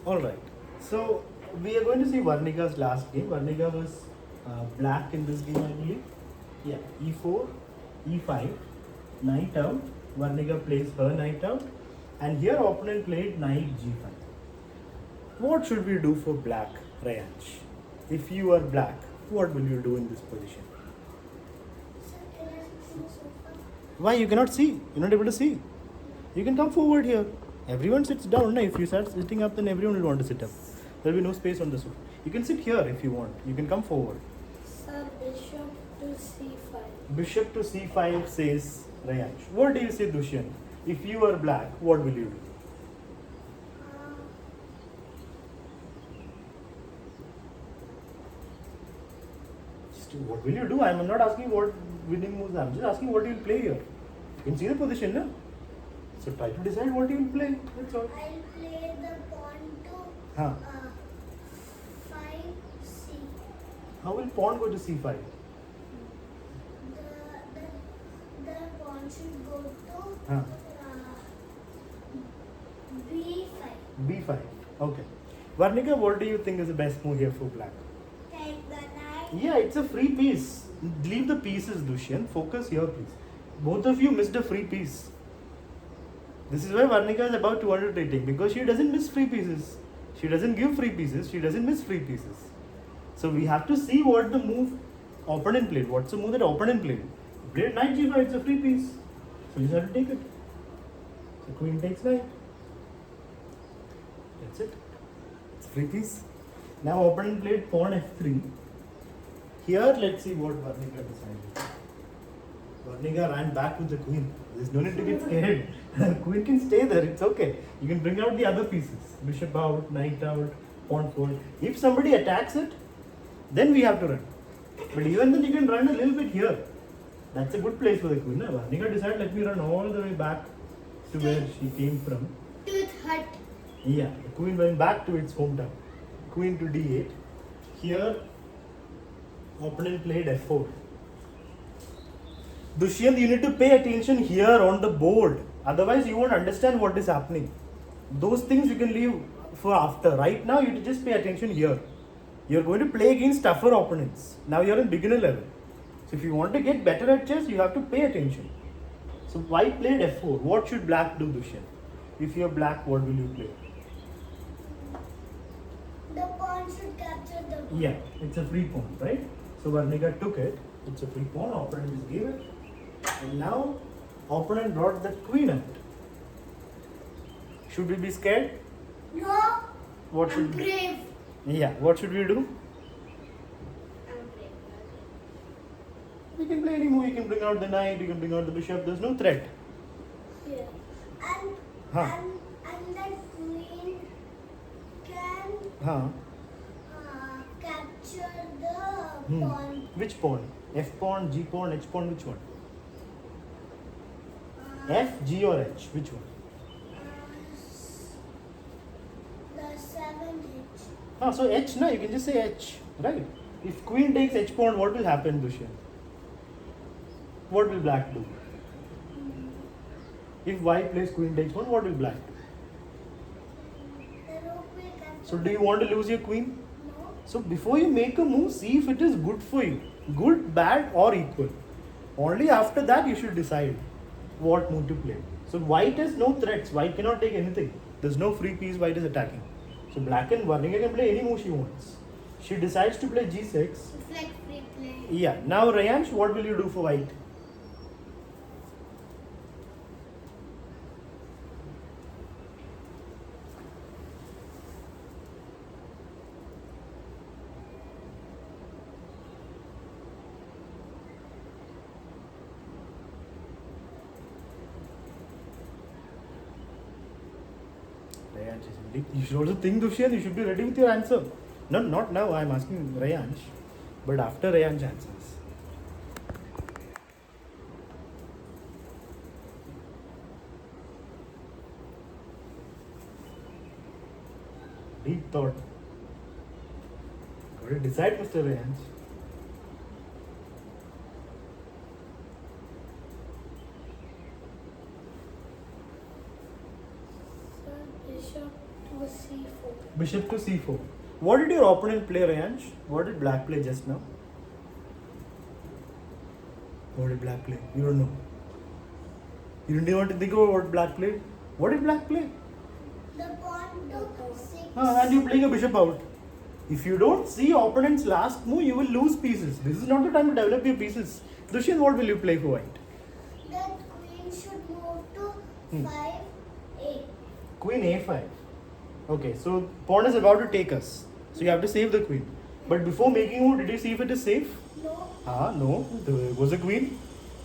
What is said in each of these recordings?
Alright. So we are going to see Varnika's last game. Varnika was black in this game, I believe. Yeah. E4, E5, knight out. Varnika plays her knight out. And here opponent played knight G5. What should we do for black, Rayansh? If you are black, what will you do in this position? Why you cannot see? You're not able to see. You can come forward here. Everyone sits down. No? If you start sitting up, then everyone will want to sit up. There will be no space on the sofa. You can sit here if you want. You can come forward. Sir, bishop to c5. Bishop to c5 says Rayansh. What do you say, Dushyant? If you are black, what will you do? What will you do? I'm not asking what winning moves. I'm just asking what you will play here. You can see the position, no? So try to decide what you will play. That's all. I'll play the pawn to Huh. 5c. How will pawn go to c5? The pawn should go to Huh. b5. b5. Okay. Varnika, what do you think is the best move here for black? Take the knight. Yeah, it's a free piece. Leave the pieces, Dushyant. Focus here, please. Both of you missed a free piece. This is why Varnika is about 200 rating, because she doesn't miss free pieces. She doesn't give free pieces. She doesn't miss free pieces. So we have to see what the move opponent played. What's the move that opponent played? Played knight g5. It's a free piece. So you have to take it. So queen takes knight. That's it. It's a free piece. Now opponent played pawn f3. Here, let's see what Varnika decided. Varnika ran back with the queen. There's no need to get scared. Queen can stay there, it's okay. You can bring out the other pieces. Bishop out, knight out, pawn forward. If somebody attacks it, then we have to run. But even then you can run a little bit here. That's a good place for the queen. No? Varnika decided, let me run all the way back to where she came from. To its hut. Yeah, the queen went back to its hometown. Queen to d8. Here, opponent played f4. Dushyant, you need to pay attention here on the board. Otherwise, you won't understand what is happening. Those things you can leave for after. Right now, you just pay attention here. You're going to play against tougher opponents. Now you're in beginner level. So if you want to get better at chess, you have to pay attention. So white played f4. What should black do, Dushyant? If you're black, what will you play? The pawn should capture the pawn. Yeah, it's a free pawn, right? So Varnika took it. It's a free pawn. Opponent just gave it. And now, opponent brought the queen out. Should we be scared? No. What I'm should we? brave. Yeah. What should we do? I'm brave. We can play any move. You can bring out the knight. You can bring out the bishop. There's no threat. Yeah. And Huh. and the queen can Huh. capture the pawn. Which pawn? F pawn, G pawn, H pawn. Which one? F, G, or H? Which one? The 7h. Ah, so H. No, you can just say H, right? If queen takes H pawn, what will happen, Dushyant? What will black do? If white plays queen takes pawn, what will black do? The rook will capture. So do you want to lose your queen? No. So before you make a move, see if it is good for you. Good, bad, or equal. Only after that you should decide what move to play. So white has no threats. White cannot take anything. There's no free piece white is attacking. So black and Varnika can play any move she wants. She decides to play g6. It's like free play. Yeah. Now Rayansh, what will you do for white? You should also think, Dushyant, you should be ready with your answer. No, not now. I'm asking Rayansh, but after Rayansh answers. Deep thought. Got to decide, Mr. Rayansh. Sir, bishop to C4. Bishop to c4. What did your opponent play, Rayansh? What did black play just now? What did black play? You don't know. You didn't even want to think about what black played. What did black play? The pawn took 6. And you're playing a bishop out. If you don't see opponent's last move, you will lose pieces. This is not the time to develop your pieces. Dushyant, what will you play for white? The queen should move to Hmm. 5A. Queen a5. Okay, so pawn is about to take us. So you have to save the queen. But before making move, did you see if it is safe? No. No. There was a queen.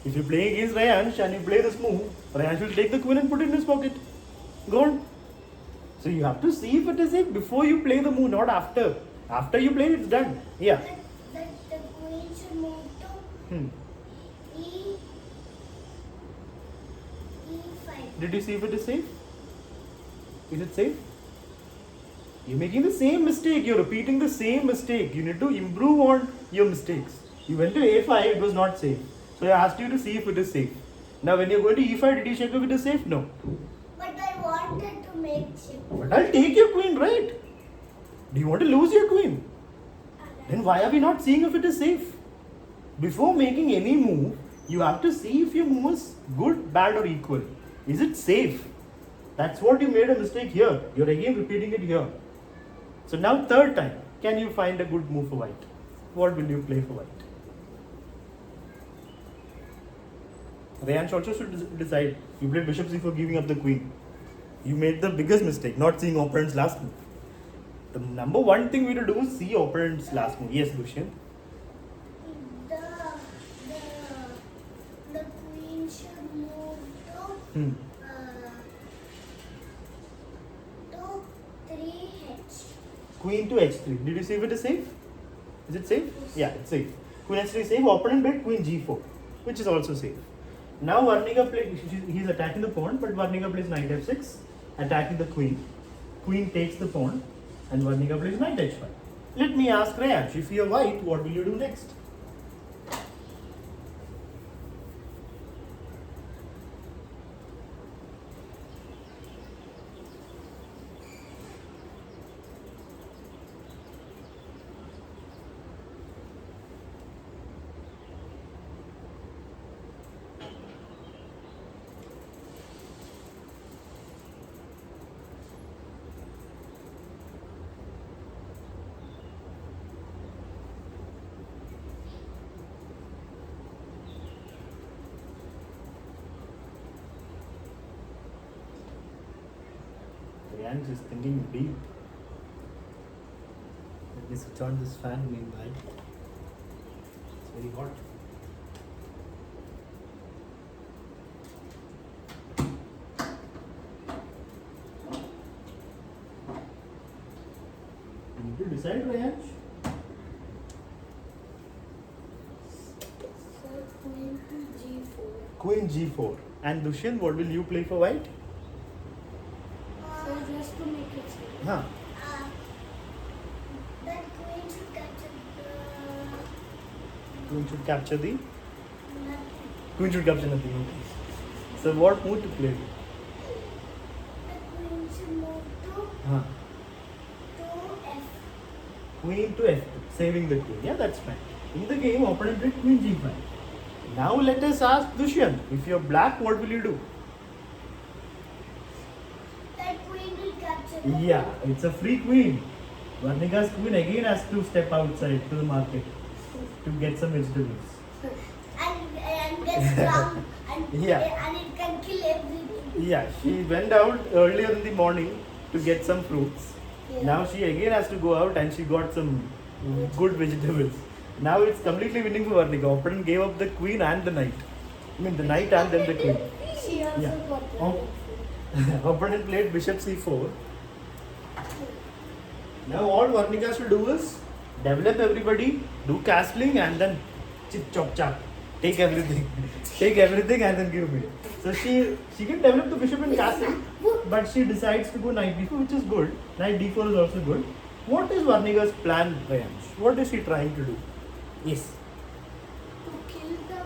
If you're playing against Rayansh and you play this move, Rayansh will take the queen and put it in his pocket. Gone. So you have to see if it is safe before you play the move, not after. After you play, it's done. Yeah. The queen should move to Hmm. E5. Did you see if it is safe? Is it safe? You're making the same mistake. You're repeating the same mistake. You need to improve on your mistakes. You went to a5, it was not safe. So I asked you to see if it is safe. Now when you're going to e5, did you check if it is safe? No. But I wanted to make check. But I'll take your queen, right? Do you want to lose your queen? Then why are we not seeing if it is safe? Before making any move, you have to see if your move is good, bad or equal. Is it safe? That's what you made a mistake here. You're again repeating it here. So now third time, can you find a good move for white? What will you play for white? Rayansh also should decide. You played bishop c4 giving up the queen. You made the biggest mistake, not seeing opponent's last move. The number one thing we have to do is see opponent's last move. Yes, Dushyant. The queen should move Hmm. to 3H. Queen to h3. Did you see if it is safe? Is it safe? Yeah, it's safe. Queen h3 is safe. Opponent played queen g4, which is also safe. Now Varnika plays, he's attacking the pawn, but Varnika plays knight f6, attacking the queen. Queen takes the pawn, and Varnika plays knight h5. Let me ask Rayansh, if you're white, what will you do next? Rayansh is thinking deep. Let me switch on this fan meanwhile. It's very hot. You need to decide, Rayansh. So queen to G4. Queen g4. And Dushyant, what will you play for white? So just to make it safe. Huh. That queen should capture Queen should capture the. nothing. Queen should capture nothing. Okay. So what move to play? The queen should move to Huh. F. Queen to f2, saving the queen. Yeah, that's fine. In the game, opponent played queen g5. Now let us ask Dushyant, if you're black, what will you do? That queen will capture. Yeah, it's a free queen. Varnika's queen again has to step outside to the market to get some vegetables. And gets drunk and Yeah. and it can kill everything. Yeah, she went out earlier in the morning to get some fruits. Yeah. Now she again has to go out and she got some good vegetables. Now it's completely winning for Varnika. Opponent gave up the queen and the knight. I mean the knight and then the queen. She also Yeah. got Oh. Opponent played bishop c4. Now all Varnika has to do is develop everybody, do castling and then chip chop chop. Take everything. Take everything and then give me. So she can develop the bishop in castling, but she decides to go knight d4, which is good. Knight d4 is also good. What is Varnika's plan, Rayansh? What is she trying to do? Yes. to kill the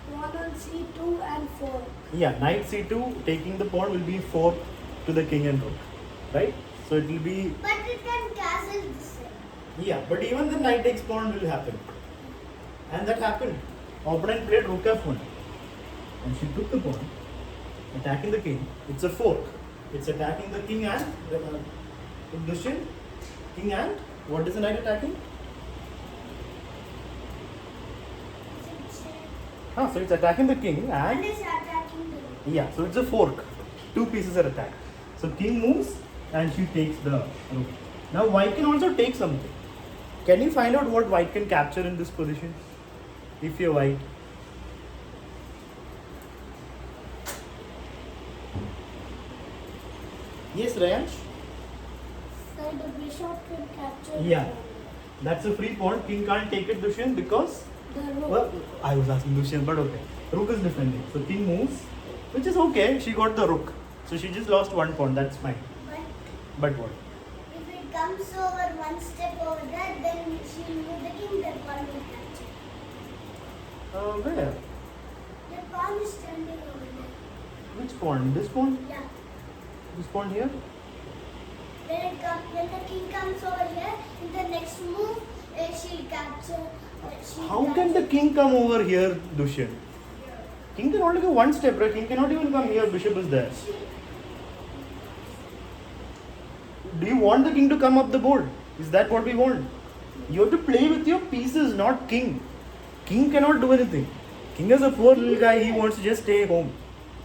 pawn on C2 and 4. Yeah, knight c2, taking the pawn will be 4 to the king and rook. Right? So it will be, But it can castle this side. yeah, but even the knight takes pawn will happen. And that happened. Opponent played rook f1. And she took the pawn, attacking the king. It's a fork. It's attacking the king and Dushyant. King and what is the knight attacking? So it's attacking the king And and it's attacking the rook. yeah, so it's a fork. Two pieces are attacked. So king moves and she takes the rook. Now white can also take something. Can you find out what white can capture in this position? If you're white. Yes, Rayansh? So the bishop can capture Yeah. That's a free pawn. King can't take it, Dushyant, because the rook. well, I was asking Dushyant, but okay. Rook is defending. So king moves, which is okay. She got the rook. So she just lost one pawn. That's fine. But But what? if it comes over one step over there, then she will move the king, that pawn will capture. Where? The pawn is standing over there. Which pawn? This pawn? Yeah. This pawn here? When the king comes over here, in the next move, she'll capture. How can the king come over here, Dushyant? King can only go one step, right? King cannot even come here. Bishop is there. Do you want the king to come up the board? Is that what we want? You have to play with your pieces, not king. King cannot do anything. King is a poor little guy. He wants to just stay home.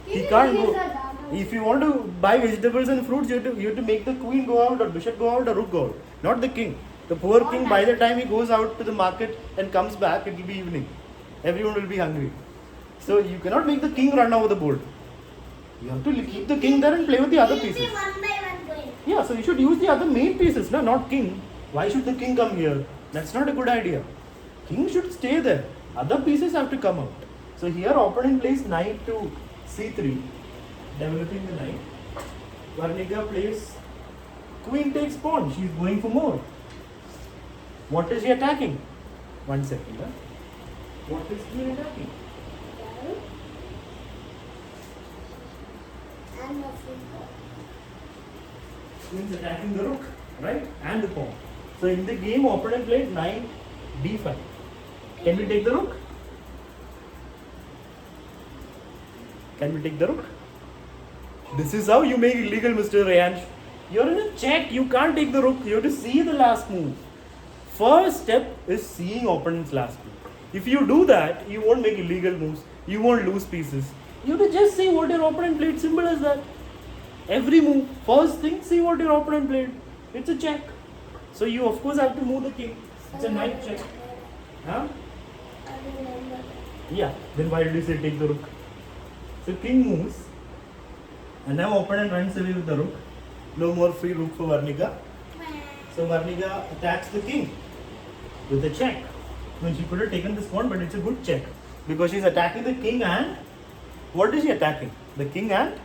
He can't go. If you want to buy vegetables and fruits, you have to make the queen go out, or bishop go out, or rook go out. Not the king. The poor king, by the time he goes out to the market and comes back, it will be evening. Everyone will be hungry. So you cannot make the king run over the board. You have to keep the king there and play with the other He'll be pieces. one by one going. Yeah, so you should use the other main pieces, no? Not king. Why should the king come here? That's not a good idea. King should stay there. Other pieces have to come out. So here opponent plays knight to c3, developing the knight. Varnika plays queen takes pawn. She's going for more. What is she attacking? 1 second. Huh? What is queen attacking? And a free pawn. Queen's attacking the rook, right? And the pawn. So in the game, opponent played knight d5. Can we take the rook? Can we take the rook? This is how you make illegal, Mr. Rayansh. You're in a check. You can't take the rook. You have to see the last move. First step is seeing opponent's last move. If you do that, you won't make illegal moves. You won't lose pieces. You have to just see what your opponent played. Simple as that. Every move, first thing, see what your opponent played. It's a check. So you of course have to move the king. It's a knight check. Huh? I remember that. Yeah. Then why did you say take the rook? So king moves. And now opponent runs away with the rook. No more free rook for Varnika. So Varnika attacks the king with a check. No, she could have taken this pawn, but it's a good check. Because she's attacking the king and what is she attacking? The king and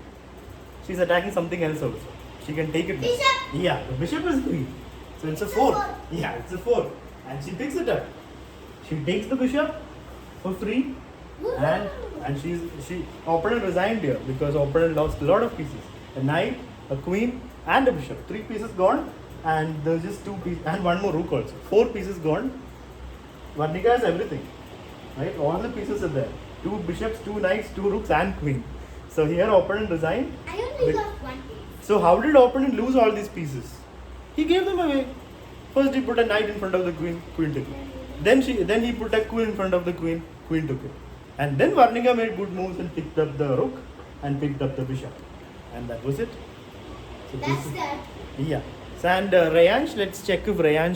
she's attacking something else also. She can take it. Bishop. Yeah, the bishop is free. So it's a It's a 4. four. Yeah, it's a 4. And she picks it up. She takes the bishop for free. And she opponent resigned here because opponent lost a lot of pieces. A knight, a queen, and a bishop. 3 pieces gone, and there's just 2 pieces and one more rook also. 4 pieces gone. Varnika has everything. Right? All the pieces are there. 2 bishops, 2 knights, 2 rooks, and queen. So here opponent resigned. I only But- got one piece. So how did opponent lose all these pieces? He gave them away. First he put a knight in front of the queen, queen took it. Then he put a queen in front of the queen, queen took it. And then Varnika made good moves and picked up the rook and picked up the bishop. And that was it. So That's that. yeah. So and Rayansh, let's check if Rayansh